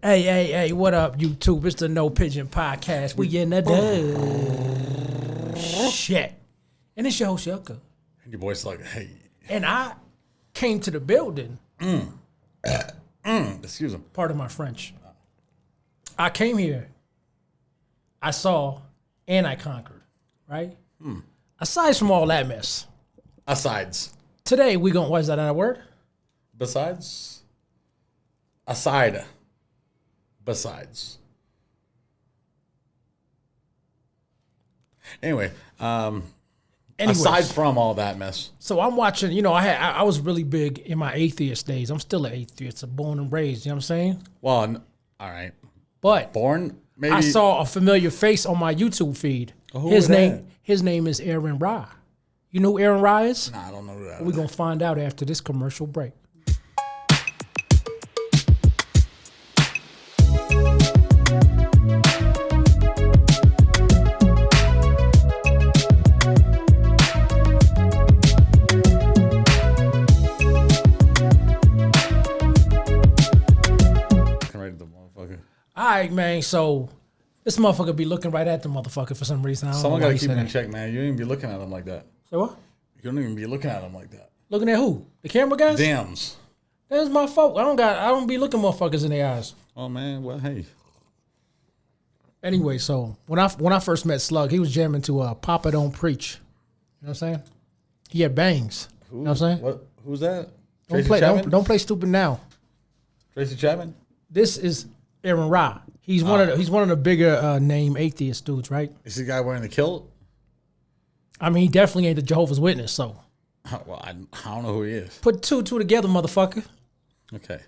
Hey, what up, YouTube? It's the No Pigeon Podcast. We in the shit. And it's your host, Yucca. And your boy's like, hey. And I came to the building. Excuse him. Pardon my French. I came here. I saw and I conquered, right? Aside from all that mess. Asides. Today, we going to, what is that not a word? Besides? Aside. Besides. Anyway, aside from all that mess. So I'm watching, you know, I was really big in my atheist days. I'm still an atheist, born and raised, you know what I'm saying? Well, all right. But Born? Maybe. I saw a familiar face on my YouTube feed. His name is AronRa. You know who AronRa is? Nah, I don't know who that is. We're going to find out after this commercial break. All right, man, so this motherfucker be looking right at the motherfucker for some reason. Someone got to keep him in check, man. You don't even be looking at him like that. Say what? You don't even be looking at him like that. Looking at who? The camera guys? Dams. That's my fault. I don't be looking motherfuckers in their eyes. Oh, man. Well, hey. Anyway, so when I first met Slug, he was jamming to Papa Don't Preach. You know what I'm saying? He had bangs. You know what I'm saying? Who's that? Don't play stupid now. Tracy Chapman? This is AronRa. He's one of the bigger name atheist dudes, right? Is the guy wearing the kilt? I mean, he definitely ain't the Jehovah's Witness, so. Well, I don't know who he is. Put two together, motherfucker. Okay.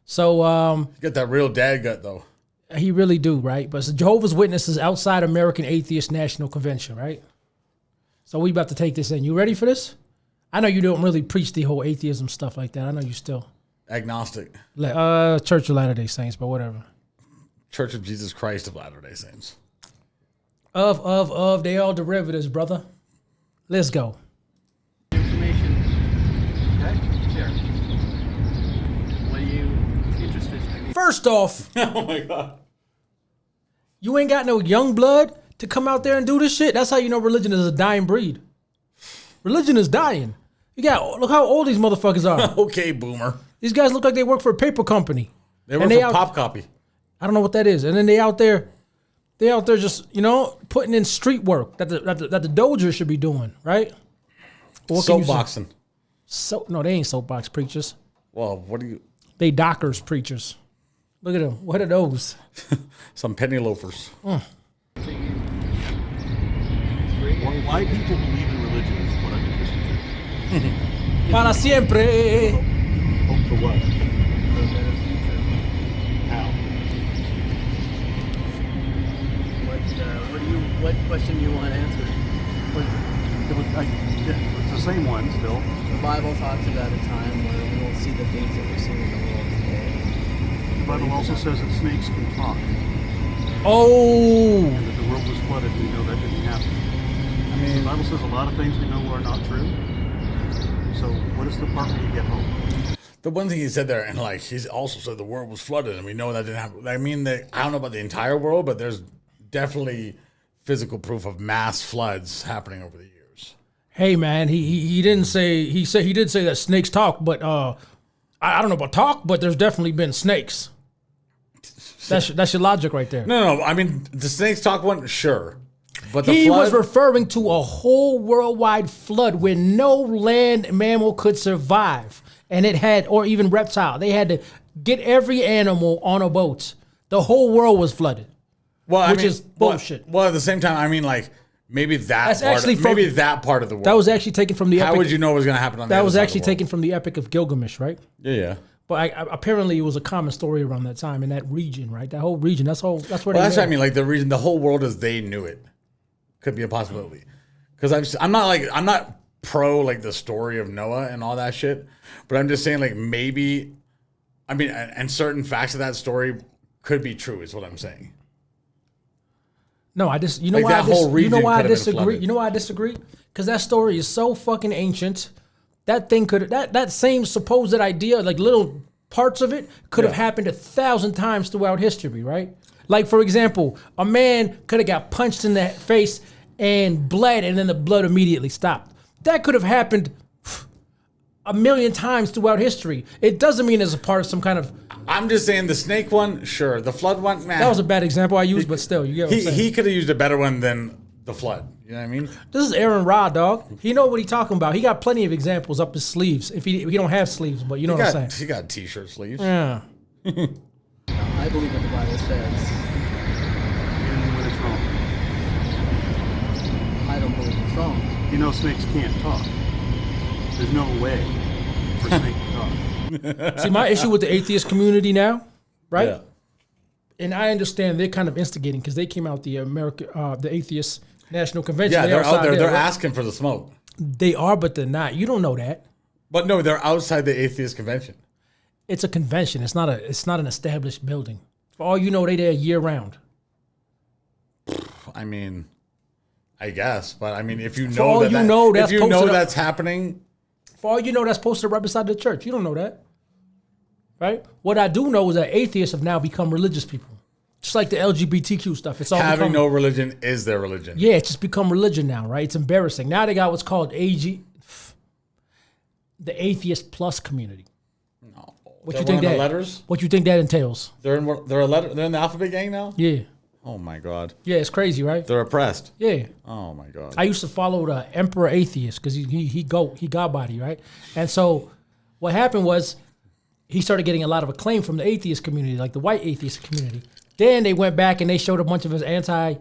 So, you got that real dad gut, though. He really do, right? But it's the Jehovah's Witnesses outside American Atheist National Convention, right? So we about to take this in. You ready for this? I know you don't really preach the whole atheism stuff like that. I know you still. Agnostic. Church of Latter-day Saints, but whatever. Church of Jesus Christ of Latter-day Saints. They all derivatives, brother. Let's go. Information. Okay, sure. What are you interested in? First off, Oh my God. you ain't got no young blood to come out there and do this shit. That's how you know religion is a dying breed. Religion is dying. Look how old these motherfuckers are. Okay, boomer. These guys look like they work for a paper company. They work for Pop Copy. I don't know what that is. And then they out there just, you know, putting in street work that the Doger should be doing, right? Soapboxing. No, they ain't soapbox preachers. Well, what do you... They Dockers preachers. Look at them. What are those? Some penny loafers. Why people believe in religion is what I'm interested in. Para siempre. Hope for what? For a better future. How? What question do you want answered? It's the same one still. The Bible talks about a time where we won't see the things that we're seeing in the world today. The Bible also says that snakes can talk. Oh. And that the world was flooded. We know that didn't happen. I mean, the Bible says a lot of things we know are not true. So what is the part where you get hope? The one thing he said there, and like he also said the world was flooded, and we know that didn't happen. I mean, I don't know about the entire world, but there's definitely physical proof of mass floods happening over the years. Hey man, he didn't say he did say that snakes talk, but I don't know about talk, but there's definitely been snakes. That's your logic right there. No. I mean, the snakes talk one, sure. But the He flood, was referring to a whole worldwide flood where no land mammal could survive. And it had, or even reptile, they had to get every animal on a boat. The whole world was flooded. Which is bullshit. Well, at the same time, I mean, like, maybe that part of the world. That was actually taken from the How epic. would you know it was going to happen on the That other was side of actually the world? taken from the Epic of Gilgamesh, right? Yeah. But apparently it was a common story around that time in that region, right? That whole region. That's where Well, that's what I mean. Like, the whole world is they knew it. Could be a possibility. Because I'm not pro, like, the story of Noah and all that shit. But I'm just saying, like, maybe, I mean, and certain facts of that story could be true, is what I'm saying. No, I just, you know Like why that whole you know region why I could have been disagree. flooded. You know why I disagree? Because that story is so fucking ancient. That thing that same supposed idea, like little parts of it could have happened 1,000 times throughout history, right? Like, for example, a man could have got punched in the face and bled, and then the blood immediately stopped. That could have happened 1,000,000 times throughout history. It doesn't mean it's a part of some kind of... I'm just saying the snake one, sure. The flood one, man. That was a bad example I used, but still, you get what I'm saying. He could have used a better one than the flood. You know what I mean? This is AronRa, dog. He know what he talking about. He got plenty of examples up his sleeves. If he don't have sleeves, but you know what I'm saying. He got t-shirt sleeves. Yeah. I believe what the Bible says. Even when it's wrong. I don't believe it's wrong. You know snakes can't talk. There's no way for a snake to talk. See, my issue with the atheist community now, right? Yeah. And I understand they're kind of instigating because they came out the Atheist National Convention. Yeah, they're out there. They're right? asking for the smoke. They are, but they're not. You don't know that. But no, they're outside the atheist convention. It's a convention. It's not an established building. For all you know, they there year round. I mean, I guess, but I mean, if you For know all that, you that know, if that's you know posted up- that's happening, For all you know, that's posted right beside the church. You don't know that. Right? What I do know is that atheists have now become religious people. Just like the LGBTQ stuff. It's all having become, no religion is their religion. Yeah, it's just become religion now, right? It's embarrassing. Now they got what's called the Atheist Plus community. No. What They're you think one of that? the letters? What you think that entails? They're in the alphabet gang now? Yeah. Oh my god. Yeah, it's crazy, right? They're oppressed. Yeah. Oh my god. I used to follow the Emperor Atheist because he god body, right? And so what happened was he started getting a lot of acclaim from the atheist community, like the white atheist community. Then they went back and they showed a bunch of his anti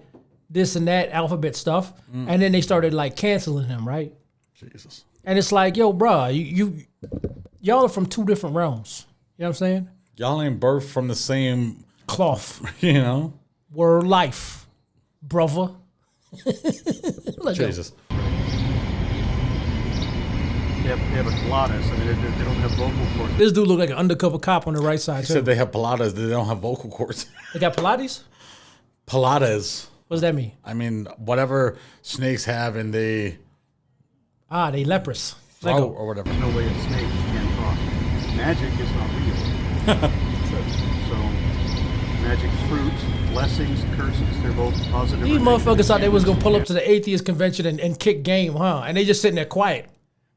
this and that alphabet stuff, and then they started like canceling him, right? Jesus. And it's like, yo, bro, y'all are from two different realms. You know what I'm saying? Y'all ain't birthed from the same, Cloth, you know? word, life, brother. Let's go. Jesus. They have a glottis. I mean, they don't have vocal cords. This dude look like an undercover cop on the right side He too. said they have Pilates, they don't have vocal cords. They got Pilates? Pilates. What does that mean? I mean, whatever snakes have and they They leprous. Let throw go. or whatever. There's no way a snake can talk. Magic is not real. So, magic fruits, blessings, curses, they're both positive. These or motherfuckers negative. thought they was gonna pull up to the atheist convention and kick game, huh? And they just sitting there quiet.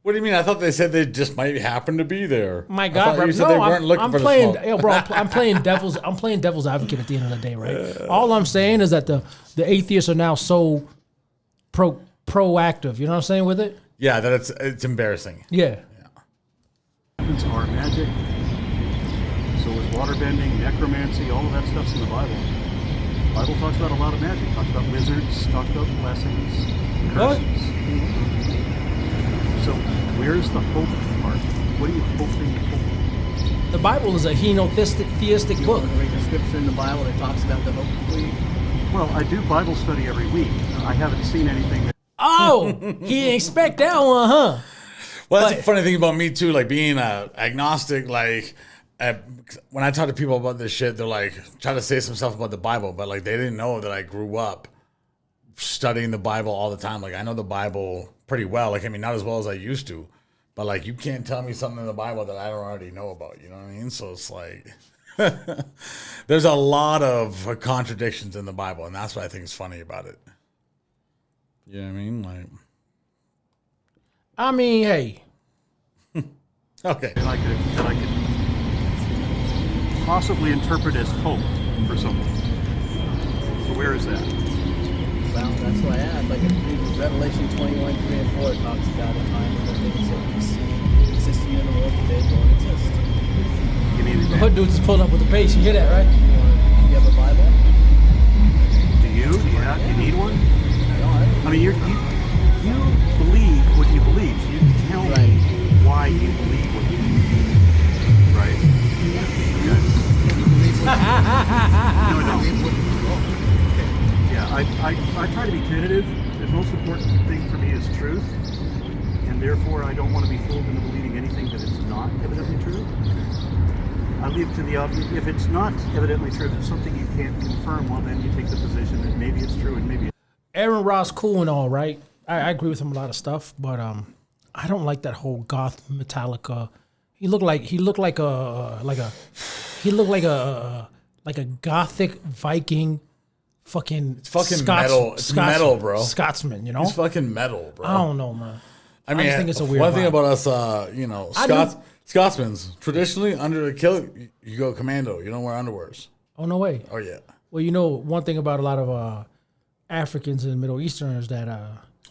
What do you mean? I thought they said they just might happen to be there. My I God, thought bro. you said No, they weren't looking I'm for playing, the smoke. yo, bro. I'm playing devil's advocate at the end of the day, right? All I'm saying is that the atheists are now so proactive. You know what I'm saying with it? Yeah, that it's embarrassing. Yeah. It's our magic. So is waterbending, necromancy, all of that stuff's in the Bible. The Bible talks about a lot of magic. Talks about wizards, talks about blessings, What? curses. So where's the hope part? What are you hoping for? The Bible is a theistic You book. want to read the scripture in the Bible that talks about the hope for you? Well, I do Bible study every week. I haven't seen anything that Oh, he didn't expect that one, huh? Well, that's But- the funny thing about me too. Like being agnostic, like when I talk to people about this shit, they're like trying to say some stuff about the Bible, but like they didn't know that I grew up studying the Bible all the time. Like I know the Bible pretty well. Like I mean, not as well as I used to, but like you can't tell me something in the Bible that I don't already know about. You know what I mean? So it's like there's a lot of contradictions in the Bible, and that's what I think is funny about it. You know what I mean? Like, I mean, hey, okay. I could possibly interpret as hope for someone. So where is that? Well, that's what I have. Like in Revelation 21, 3 and 4, it talks about a time when the things that we see existing in the world today don't exist. Give me an the example. hood dude's just pulling up with the bass. You hear that, right? Do you have a Bible? Do you? Do you need one? No, I don't. I mean, you believe what you believe. So you tell me Right. why you believe what you believe. Right? Okay. No, I don't. Yeah, I try to be tentative. The most important thing for me is truth. And therefore, I don't want to be fooled into believing anything that is not evidently true. I leave to the obvious. If it's not evidently true, if it's something you can't confirm, well, then you take the position that maybe it's true and maybe AronRa's cool and all, right? I agree with him a lot of stuff, but I don't like that whole goth Metallica. He looked like a gothic Viking, fucking metal. It's metal, bro. Scotsman, you know. It's fucking metal, bro. I don't know, man. I mean, just think it's a weird one thing vibe. about us, Scotsmen's traditionally under the kilt, you go commando. You don't wear underwears. Oh no way. Oh yeah. Well, you know, one thing about a lot of Africans and Middle Easterners that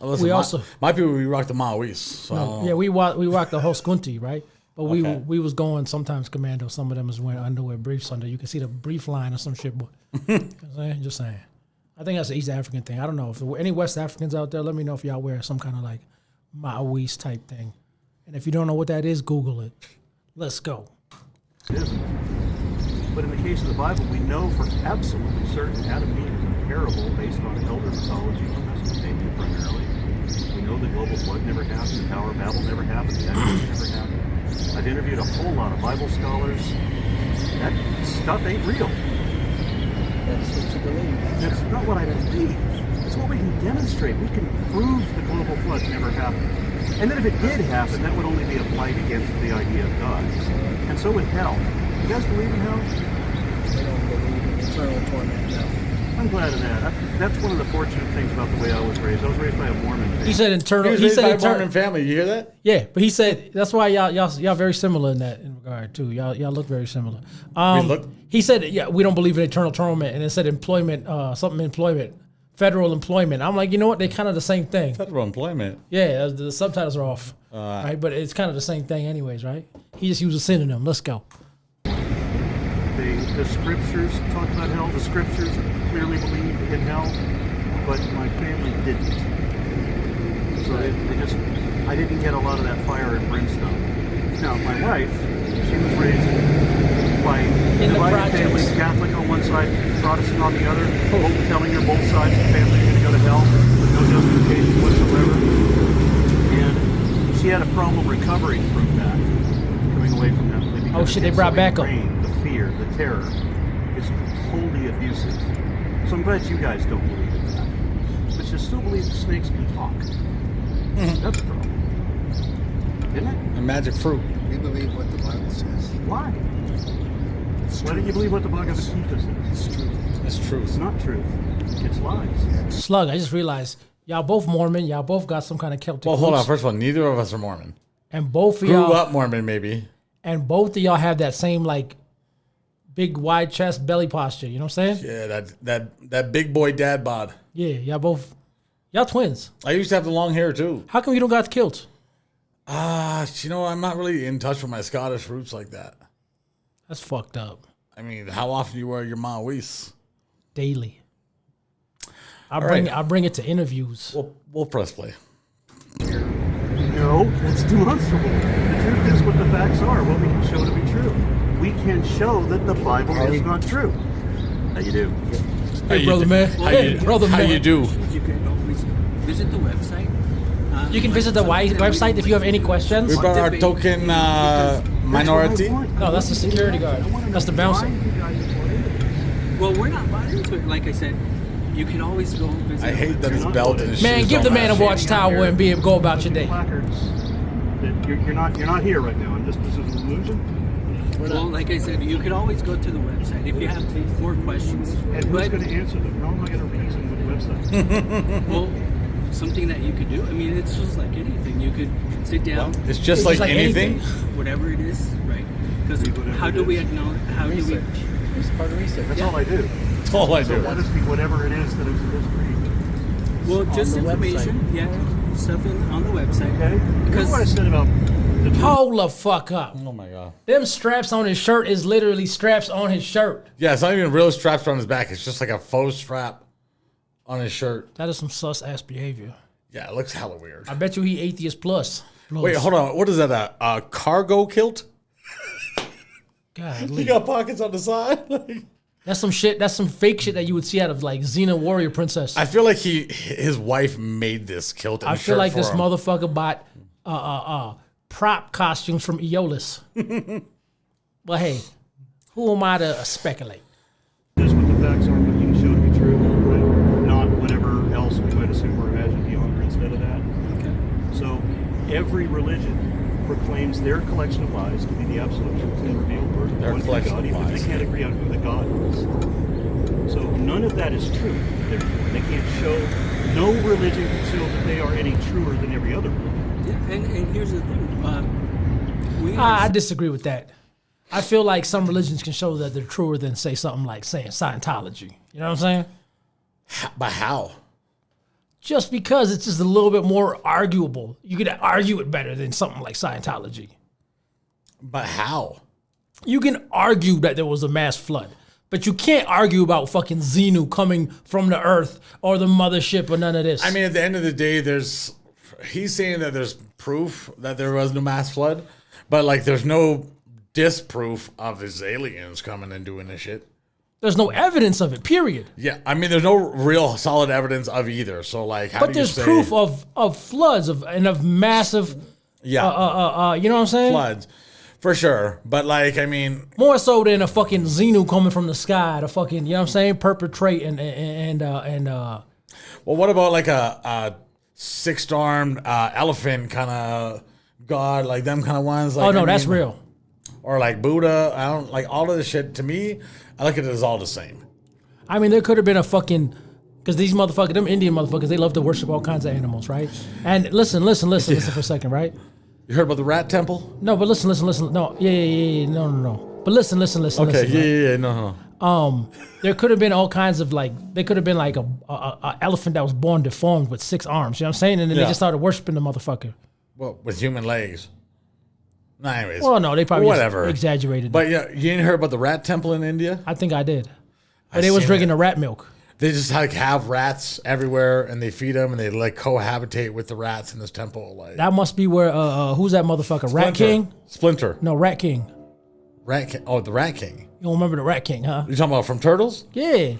Listen, my people, we rock the Maoris. So yeah, we rock the whole squinty, right? But we was going sometimes commando. Some of them was wearing underwear briefs under. You can see the brief line or some shit. But just saying. I think that's an East African thing. I don't know if there were any West Africans out there. Let me know if y'all wear some kind of like Maoris type thing. And if you don't know what that is, Google it. Let's go. It isn't. But in the case of the Bible, we know for absolutely certain Adam and Eve is a parable based on elder mythology from Mesopotamia primarily. We know the global flood never happened, the Tower of Babel never happened, the Exodus never happened. I've interviewed a whole lot of Bible scholars. That stuff ain't real. That's what you believe. That's not what I believe. It's what we can demonstrate. We can prove the global flood never happened. And then if it did happen, that would only be a blight against the idea of God. And so would hell. You guys believe in hell? They don't believe in eternal torment, no. I'm glad of that. That's one of the fortunate things about the way I was raised. I was raised by a Mormon family. He said internal. He said by a Mormon family. You hear that? Yeah, but he said that's why y'all very similar in that in regard too. Y'all look very similar. He said we don't believe in eternal torment, and it said employment, federal employment. I'm like, you know what? They're kind of the same thing. Federal employment. Yeah, the subtitles are off, right? But it's kind of the same thing, anyways, right? He just used a synonym. Let's go. The scriptures talk about hell. The scriptures clearly believe in hell, but my family didn't. So I didn't get a lot of that fire and brimstone. Now, my wife, she was raised by divided families, Catholic on one side, Protestant on the other, both telling her both sides of the family are going to go to hell with no justification whatsoever. And she had a problem recovering from that, coming away from that. Oh shit, they brought back up. The fear, the terror is wholly abusive. So I'm glad you guys don't believe in that. But you still believe the snakes can talk. That's a problem. Isn't it? A magic fruit. We believe what the Bible says. Why? Why don't you believe what the Bhagavad Gita says? It's truth. It's truth. It's not truth. It's lies. Slug, I just realized y'all both Mormon. Y'all both got some kind of Celtic Well, hold on. roots. First of all, neither of us are Mormon. And both of Grew y'all up Mormon, maybe. And both of y'all have that same like big wide chest belly posture. You know what I'm saying? Yeah, that big boy dad bod. Yeah, y'all twins. I used to have the long hair too. How come you don't got the kilt? I'm not really in touch with my Scottish roots like that. That's fucked up. I mean, how often do you wear your Maoris? Daily. I bring it to interviews. We'll press play. No, that's demonstrable. The truth is what the facts are, what we can show to be true. We can show that the Bible is not true. How you do? Hey, brother man. How you do? You can always visit the website. You can visit the website if you have any questions. We brought our token minority. No, that's the security guard. That's the bouncer. Well, we're not bought into it. Like I said, you can always go visit. I hate that his belt and his Man, shoes give the don't man a match. watchtower and go about your day. Placards that you're not here right now. And this is an illusion. Well, like I said, you can always go to the website if you have more questions. And who's going to answer them? How am I going to reason with websites? Well, something that you could do. I mean, it's just like anything. You could sit down. Well, it's just like anything. Whatever it is, right? Because how do we acknowledge? How do we? It's part of research. That's all I do. That's all I So do. let us be whatever it is that is history. Well, just the information. website. Yeah, stuff on the website. Okay? Here's what I said about the truth. Hold the fuck up. Oh my god. Them straps on his shirt is literally straps on his shirt. Yeah, it's not even real straps on his back. It's just like a faux strap on his shirt. That is some sus ass behavior. Yeah, it looks hella weird. I bet you he atheist plus. Wait, hold on. What is that? A cargo kilt? God, He got pockets on the side. Like, that's some shit. That's some fake shit that you would see out of like Xena Warrior Princess. I feel like his wife made this kilt. And I feel shirt like for this him. motherfucker bought prop costumes from Aeolus. But hey, who am I to speculate? This is what the facts are, what you can show to be true, right? Not whatever else we might assume or imagine beyond or instead of that. Okay. So every religion proclaims their collection of lies to be the absolute truth in the revealed word. Their One true collection God, of even if lies. they can't agree on who the God is. So none of that is true. Therefore, they can't show, no religion can show that they are any truer than every other religion. Yeah, and here's the thing. I disagree with that. I feel like some religions can show that they're truer than, say, something like saying Scientology. You know what I'm saying? But how? Just because it's just a little bit more arguable. You could argue it better than something like Scientology. But how? You can argue that there was a mass flood, but you can't argue about fucking Xenu coming from the earth or the mothership or none of this. I mean, at the end of the day, he's saying that there's proof that there was no mass flood, but like there's no disproof of his aliens coming and doing this shit. There's no evidence of it, period. Yeah, I mean, there's no real solid evidence of either. So like, how But do you there's say proof of floods and of massive, you know what I'm saying? floods? For sure. But like, I mean, More so than a fucking Xenu coming from the sky to fucking, you know what I'm saying, perpetrate and well, what about like a six-armed elephant kind of god, like them kind of ones? Like, oh no, I that's mean, real. Or like Buddha. I don't like all of this shit. To me, I look at it as all the same. I mean, there could have been a fucking, because these motherfuckers, them Indian motherfuckers, they love to worship all kinds of animals, right? And listen for a second, right? You heard about the rat temple? No, but listen. No, yeah, no. But listen. Okay, listen, right? yeah, no. There could have been all kinds of there could have been like a elephant that was born deformed with 6 arms. You know what I'm saying? And then they Yeah. just started worshiping the motherfucker. Well, with human legs. No, anyways. Well, no, they probably whatever just exaggerated. But yeah, you didn't hear about the rat temple in India? I think I did. But they was seen drinking it. the rat milk. They just like have rats everywhere, and they feed them, and they like cohabitate with the rats in this temple. Like That must be where who's that motherfucker? Rat King? Splinter. No, Rat King. Rat King. Oh, the Rat King. You don't remember the Rat King, huh? You talking about from Turtles? Yeah.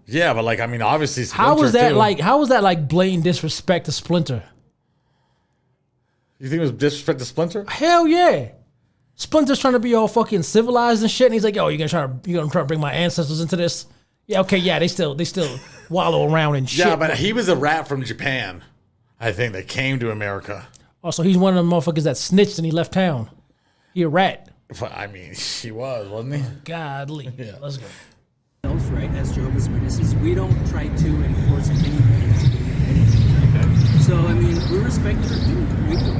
Yeah, but like I mean, obviously, Splinter How was that too. How was that like blatant disrespect to Splinter? You think it was disrespect to Splinter? Hell yeah. Splinter's trying to be all fucking civilized and shit, and he's like, "Yo, you gonna try to bring my ancestors into this?" Yeah, okay, yeah, they still wallow around in shit. Yeah, but he was a rat from Japan, I think, that came to America. Also, he's one of the motherfuckers that snitched and he left town. He a rat. But, I mean, he was, wasn't he? Godly. Yeah. Let's go. Right, as Jehovah's Witnesses, we don't try to enforce anything to do anything. So I mean, we respect your opinion. We do.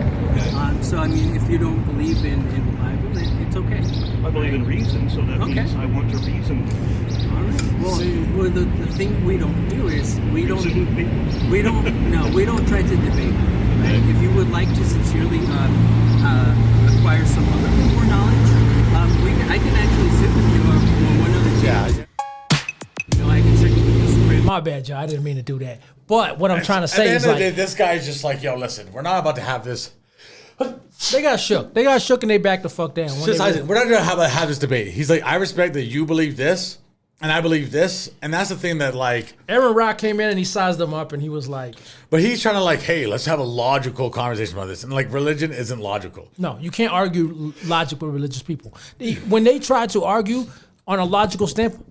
So I mean, if you don't believe in the Bible, it's okay. I believe in reason, so that Okay. means I want to reason. All right. Well, the thing we don't do is we don't try to debate. Right? If you would like to sincerely acquire some other more knowledge, I can actually sit with you on one other chair. You know, I can sit with you. My bad, Joe. I didn't mean to do that. But what I'm trying to At say the is end of the day, like this guy's just like, yo, listen, we're not about to have this. they got shook. They got shook and they backed the fuck down. When Just, they we're not going to have this debate. He's like, I respect that you believe this, and I believe this, and that's the thing that like. AronRa came in and he sized them up and he was like, But he's trying to like, hey, let's have a logical conversation about this, and like, religion isn't logical. no, you can't argue logic with religious people. When they try to argue on a logical standpoint,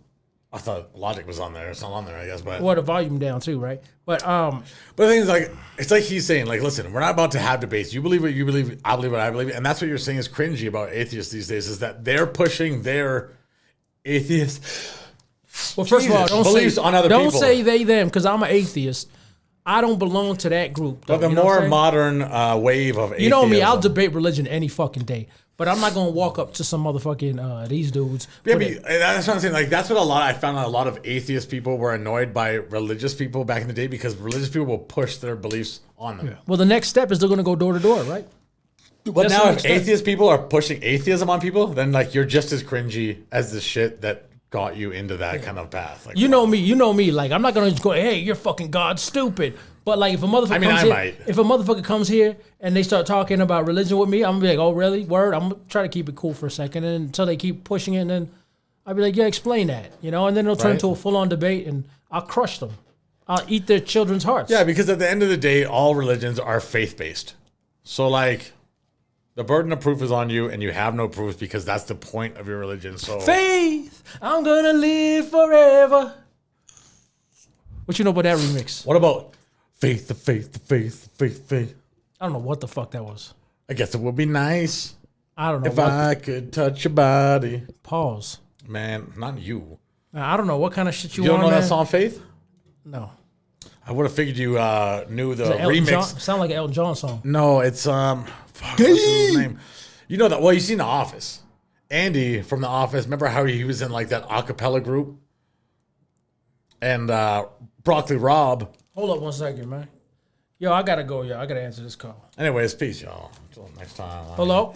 I thought logic was on there. It's not on there, I guess. But well, the volume down too, right? But the thing is, like, it's like he's saying, like, listen, we're not about to have debates. You believe what you believe. I believe what I believe, and that's what you're saying is cringy about atheists these days. Is that they're pushing their atheist. well, first of all, beliefs on other don't people. say they them because I'm an atheist. I don't belong to that group. Though, But the you know what more I'm saying? modern wave of atheism. You know me, I'll debate religion any fucking day. But I'm not gonna walk up to some motherfucking these dudes. Yeah, put it- but that's what I'm saying. Like, that's what I found a lot of atheist people were annoyed by religious people back in the day because religious people will push their beliefs on them. well, the next step is they're gonna go door to door, right? But That's now, the if next step. atheist people are pushing atheism on people, then like you're just as cringy as the shit that got you into that kind of path. Like, You know me. Like I'm not gonna just go, hey, you're fucking God stupid. But like if a motherfucker mean, comes I here, might. if a motherfucker comes here and they start talking about religion with me, I'm gonna be like, oh really? Word? I'm gonna try to keep it cool for a second, and until they keep pushing it, and then I'll be like, yeah, explain that, you know, and then it'll turn Right. into a full on debate, and I'll crush them. I'll eat their children's hearts. Yeah, because at the end of the day, all religions are faith based. So like, the burden of proof is on you, and you have no proof because that's the point of your religion. So Faith, I'm gonna live forever. What you know about that remix? what about faith, the faith, the faith, the faith, faith? I don't know what the fuck that was. I guess it would be nice I don't know. if I could touch your body. Pause. Man, not you. Now, I don't know what kind of shit you You don't want, know man. that song, Faith? No. I would have figured you knew the Is it Elton remix. John? Sound like an Elton John song. No, it's fuck, what's his name? You know that? Well, you seen The Office. Andy from The Office. Remember how he was in like that a cappella group? And Broccoli Rob. Hold up 1 second, man. Yo, I gotta go, yo. I gotta answer this call. Anyways, peace, y'all. Until next time. Hello?